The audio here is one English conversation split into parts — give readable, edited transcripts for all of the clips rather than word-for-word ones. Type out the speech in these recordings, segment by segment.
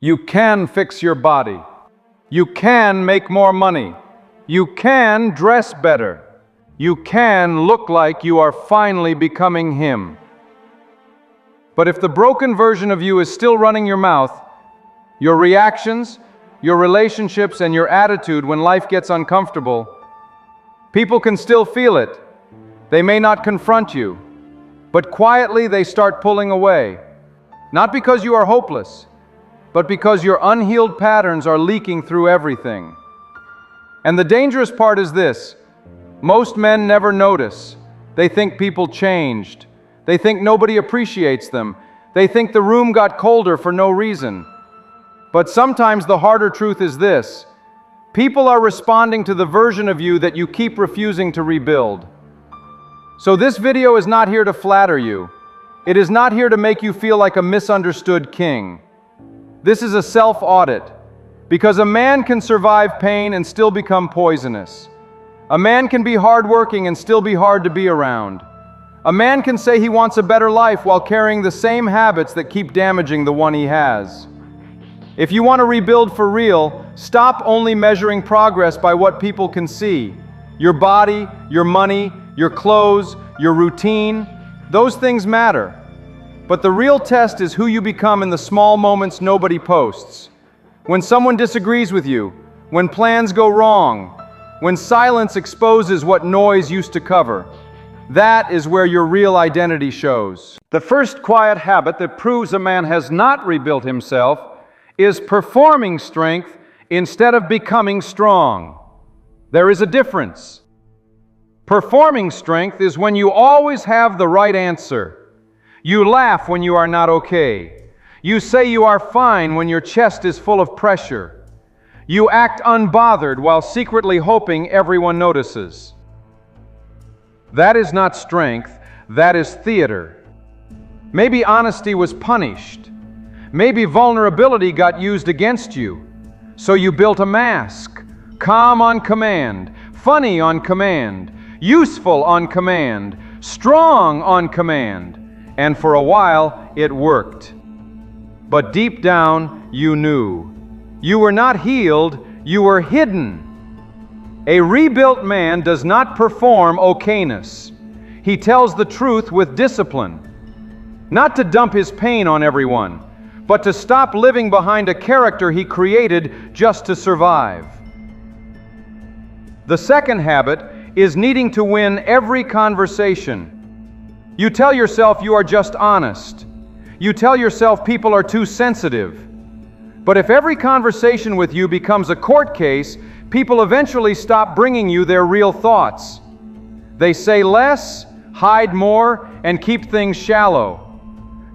You can fix your body. You can make more money. You can dress better. You can look like you are finally becoming him. But if the broken version of you is still running your mouth, your reactions, your relationships, and your attitude when life gets uncomfortable, people can still feel it. They may not confront you, but quietly they start pulling away. Not because you are hopeless, but because your unhealed patterns are leaking through everything. And the dangerous part is this: most men never notice. They think people changed. They think nobody appreciates them. They think the room got colder for no reason. But sometimes the harder truth is this: people are responding to the version of you that you keep refusing to rebuild. So this video is not here to flatter you. It is not here to make you feel like a misunderstood king. This is a self-audit, because a man can survive pain and still become poisonous. A man can be hardworking and still be hard to be around. A man can say he wants a better life while carrying the same habits that keep damaging the one he has. If you want to rebuild for real, stop only measuring progress by what people can see. Your body, your money, your clothes, your routine, those things matter. But the real test is who you become in the small moments nobody posts. When someone disagrees with you, when plans go wrong, when silence exposes what noise used to cover. That is where your real identity shows. The first quiet habit that proves a man has not rebuilt himself is performing strength instead of becoming strong. There is a difference. Performing strength is when you always have the right answer. You laugh when you are not okay. You say you are fine when your chest is full of pressure. You act unbothered while secretly hoping everyone notices. That is not strength, that is theater. Maybe honesty was punished. Maybe vulnerability got used against you. So you built a mask, calm on command, funny on command, useful on command, strong on command. And for a while, it worked. But deep down, you knew. You were not healed, you were hidden. A rebuilt man does not perform okayness. He tells the truth with discipline. Not to dump his pain on everyone, but to stop living behind a character he created just to survive. The second habit is needing to win every conversation. You tell yourself you are just honest. You tell yourself people are too sensitive. But if every conversation with you becomes a court case, people eventually stop bringing you their real thoughts. They say less, hide more, and keep things shallow.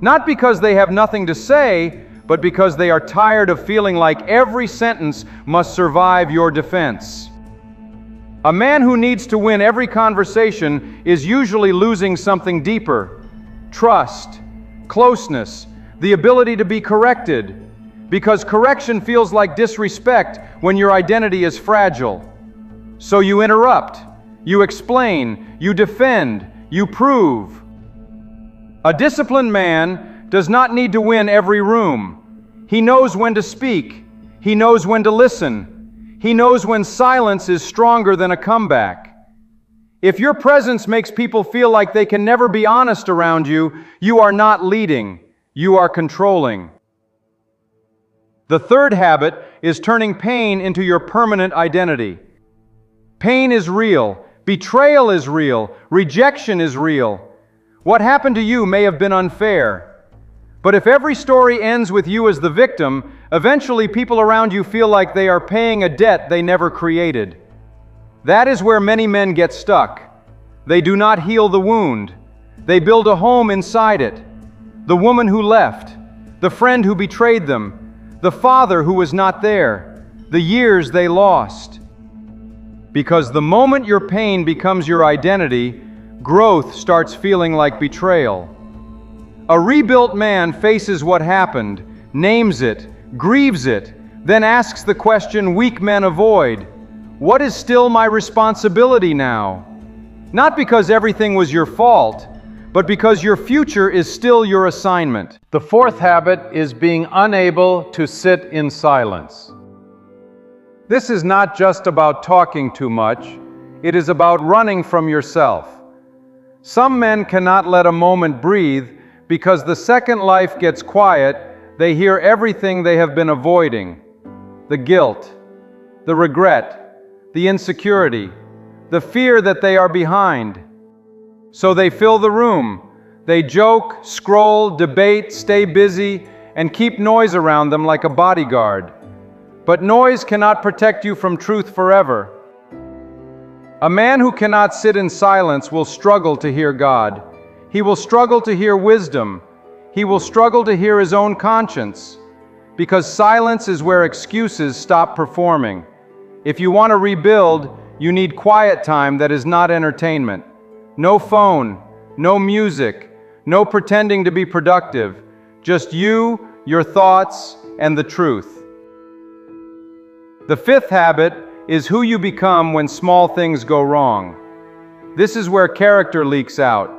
Not because they have nothing to say, but because they are tired of feeling like every sentence must survive your defense. A man who needs to win every conversation is usually losing something deeper: trust, closeness, the ability to be corrected, because correction feels like disrespect when your identity is fragile. So you interrupt, you explain, you defend, you prove. A disciplined man does not need to win every room. He knows when to speak. He knows when to listen. He knows when silence is stronger than a comeback. If your presence makes people feel like they can never be honest around you, you are not leading, you are controlling. The third habit is turning pain into your permanent identity. Pain is real, betrayal is real, rejection is real. What happened to you may have been unfair. But if every story ends with you as the victim, eventually people around you feel like they are paying a debt they never created. That is where many men get stuck. They do not heal the wound. They build a home inside it. The woman who left, the friend who betrayed them, the father who was not there, the years they lost. Because the moment your pain becomes your identity, growth starts feeling like betrayal. A rebuilt man faces what happened, names it, grieves it, then asks the question weak men avoid: what is still my responsibility now? Not because everything was your fault, but because your future is still your assignment. The fourth habit is being unable to sit in silence. This is not just about talking too much, it is about running from yourself. Some men cannot let a moment breathe because the second life gets quiet, they hear everything they have been avoiding. The guilt, the regret, the insecurity, the fear that they are behind. So they fill the room. They joke, scroll, debate, stay busy, and keep noise around them like a bodyguard. But noise cannot protect you from truth forever. A man who cannot sit in silence will struggle to hear God. He will struggle to hear wisdom. He will struggle to hear his own conscience. Because silence is where excuses stop performing. If you want to rebuild, you need quiet time that is not entertainment. No phone, no music, no pretending to be productive. Just you, your thoughts, and the truth. The fifth habit is who you become when small things go wrong. This is where character leaks out.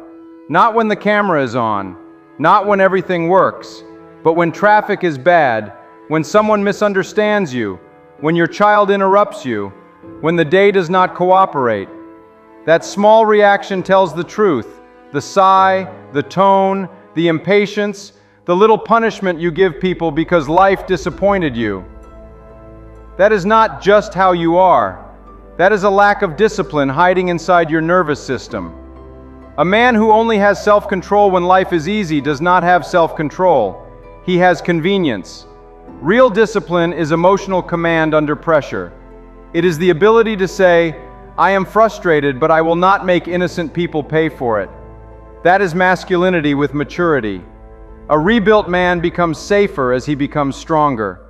Not when the camera is on, not when everything works, but when traffic is bad, when someone misunderstands you, when your child interrupts you, when the day does not cooperate. That small reaction tells the truth. The sigh, the tone, the impatience, the little punishment you give people because life disappointed you. That is not just how you are. That is a lack of discipline hiding inside your nervous system. A man who only has self-control when life is easy does not have self-control. He has convenience. Real discipline is emotional command under pressure. It is the ability to say, I am frustrated, but I will not make innocent people pay for it. That is masculinity with maturity. A rebuilt man becomes safer as he becomes stronger.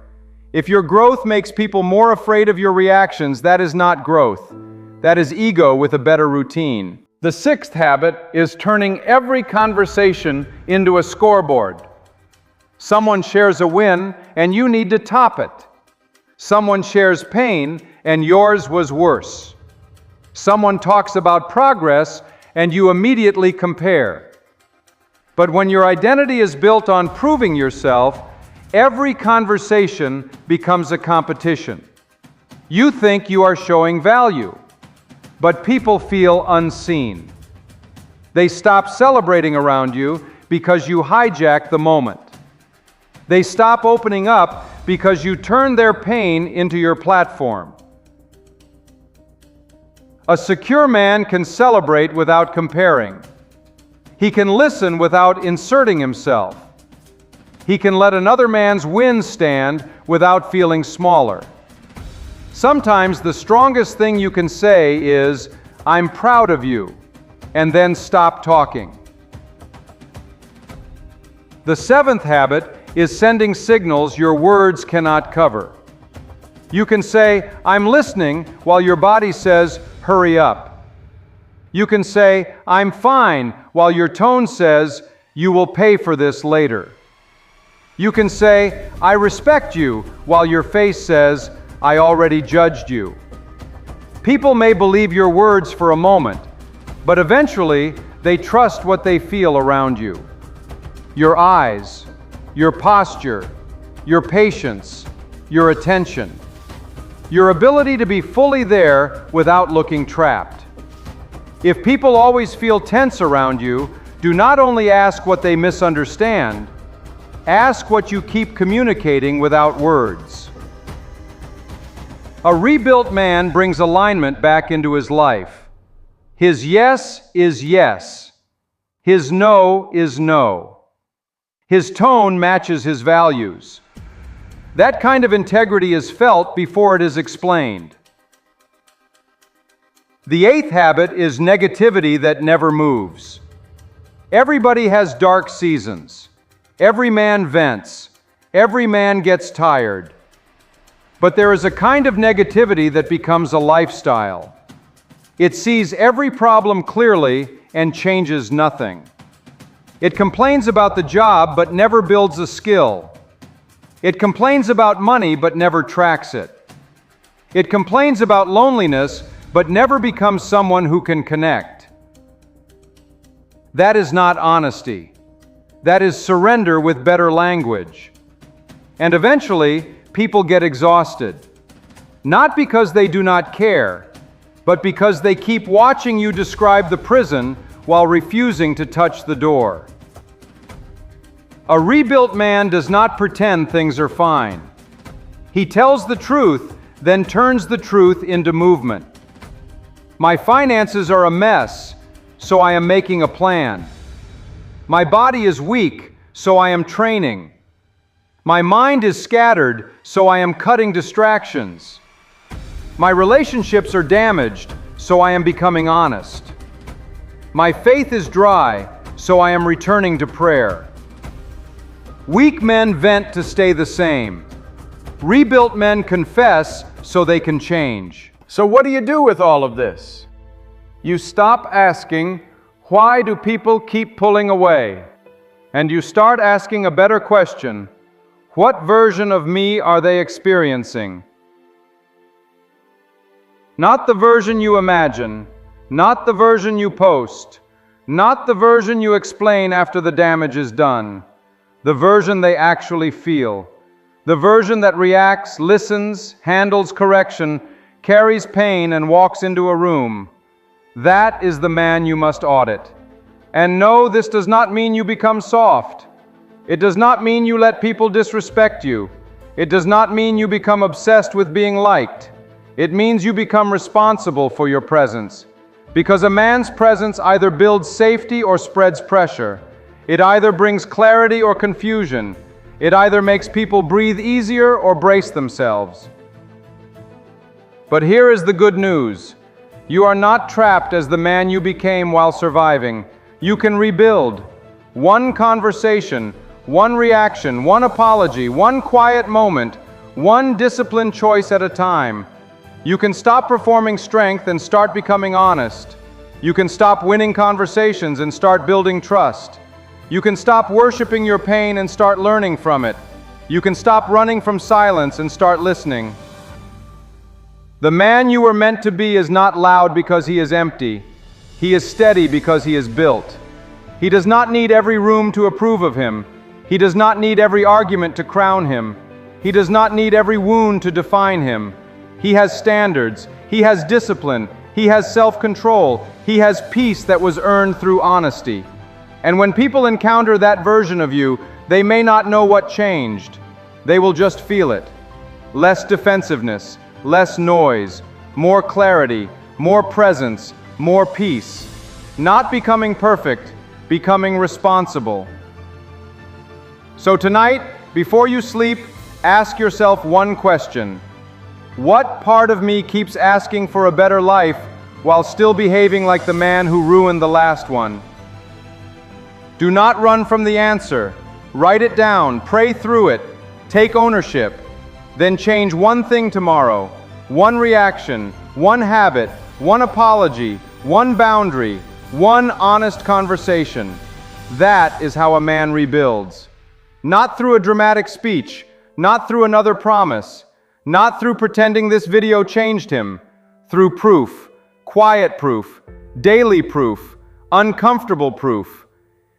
If your growth makes people more afraid of your reactions, that is not growth. That is ego with a better routine. The sixth habit is turning every conversation into a scoreboard. Someone shares a win, and you need to top it. Someone shares pain, and yours was worse. Someone talks about progress, and you immediately compare. But when your identity is built on proving yourself, every conversation becomes a competition. You think you are showing value, but people feel unseen. They stop celebrating around you because you hijack the moment. They stop opening up because you turn their pain into your platform. A secure man can celebrate without comparing. He can listen without inserting himself. He can let another man's win stand without feeling smaller. Sometimes the strongest thing you can say is, I'm proud of you, and then stop talking. The seventh habit is sending signals your words cannot cover. You can say, I'm listening, while your body says, hurry up. You can say, I'm fine, while your tone says, you will pay for this later. You can say, I respect you, while your face says, I already judged you. People may believe your words for a moment, but eventually they trust what they feel around you. Your eyes, your posture, your patience, your attention. Your ability to be fully there without looking trapped. If people always feel tense around you, do not only ask what they misunderstand, ask what you keep communicating without words. A rebuilt man brings alignment back into his life. His yes is yes. His no is no. His tone matches his values. That kind of integrity is felt before it is explained. The eighth habit is negativity that never moves. Everybody has dark seasons. Every man vents. Every man gets tired. But there is a kind of negativity that becomes a lifestyle. It sees every problem clearly and changes nothing. It complains about the job but never builds a skill. It complains about money but never tracks it. It complains about loneliness but never becomes someone who can connect. That is not honesty. That is surrender with better language. And eventually, people get exhausted. Not because they do not care, but because they keep watching you describe the prison while refusing to touch the door. A rebuilt man does not pretend things are fine. He tells the truth, then turns the truth into movement. My finances are a mess, so I am making a plan. My body is weak, so I am training. My mind is scattered, so I am cutting distractions. My relationships are damaged, so I am becoming honest. My faith is dry, so I am returning to prayer. Weak men vent to stay the same. Rebuilt men confess so they can change. So what do you do with all of this? You stop asking, why do people keep pulling away? And you start asking a better question, what version of me are they experiencing? Not the version you imagine, not the version you post, not the version you explain after the damage is done, the version they actually feel, the version that reacts, listens, handles correction, carries pain, and walks into a room. That is the man you must audit. And no, this does not mean you become soft. It does not mean you let people disrespect you. It does not mean you become obsessed with being liked. It means you become responsible for your presence. Because a man's presence either builds safety or spreads pressure. It either brings clarity or confusion. It either makes people breathe easier or brace themselves. But here is the good news. You are not trapped as the man you became while surviving. You can rebuild. One conversation, one reaction, one apology, one quiet moment, one disciplined choice at a time. You can stop performing strength and start becoming honest. You can stop winning conversations and start building trust. You can stop worshiping your pain and start learning from it. You can stop running from silence and start listening. The man you were meant to be is not loud because he is empty. He is steady because he is built. He does not need every room to approve of him. He does not need every argument to crown him. He does not need every wound to define him. He has standards. He has discipline. He has self-control. He has peace that was earned through honesty. And when people encounter that version of you, they may not know what changed. They will just feel it. Less defensiveness, less noise, more clarity, more presence, more peace. Not becoming perfect, becoming responsible. So tonight, before you sleep, ask yourself one question. What part of me keeps asking for a better life while still behaving like the man who ruined the last one? Do not run from the answer. Write it down, pray through it, take ownership. Then change one thing tomorrow, one reaction, one habit, one apology, one boundary, one honest conversation. That is how a man rebuilds. Not through a dramatic speech, not through another promise, not through pretending this video changed him, through proof, quiet proof, daily proof, uncomfortable proof.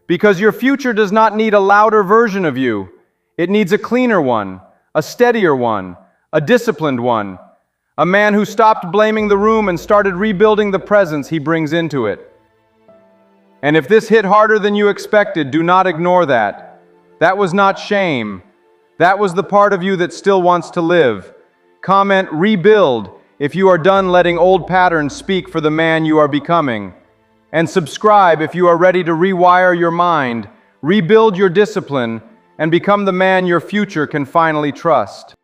Because your future does not need a louder version of you. It needs a cleaner one, a steadier one, a disciplined one, a man who stopped blaming the room and started rebuilding the presence he brings into it. And if this hit harder than you expected, do not ignore that. That was not shame. That was the part of you that still wants to live. Comment "rebuild" if you are done letting old patterns speak for the man you are becoming. And subscribe if you are ready to rewire your mind, rebuild your discipline, and become the man your future can finally trust.